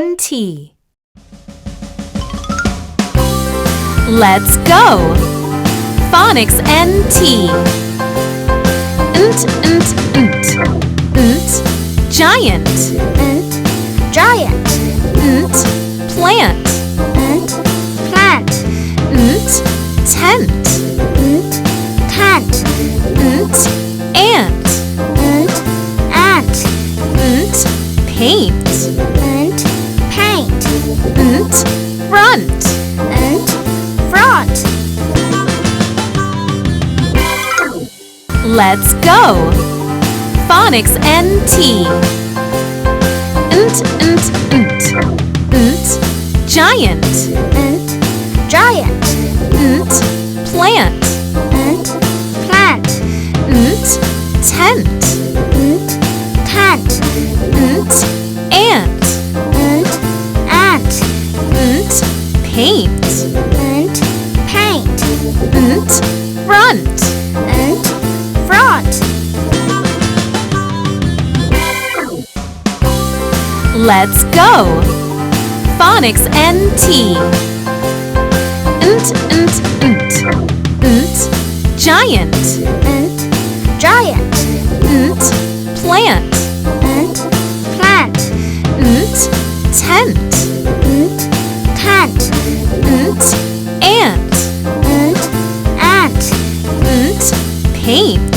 N-T. Let's go! Phonics NT. Giant. Giant. Plant. Plant. Tent. Tent. Ant. Ant. Paint. Paint. Front. Front. Let's go! Phonics NT. Giant. Giant. Plant. Plant. Tent. Tent. Ant. Ant. Paint. Paint. Front. Front. Let's go! Phonics NT. Giant. Giant. Plant. Plant. Tent. Tent. Ant. Ant. Paint.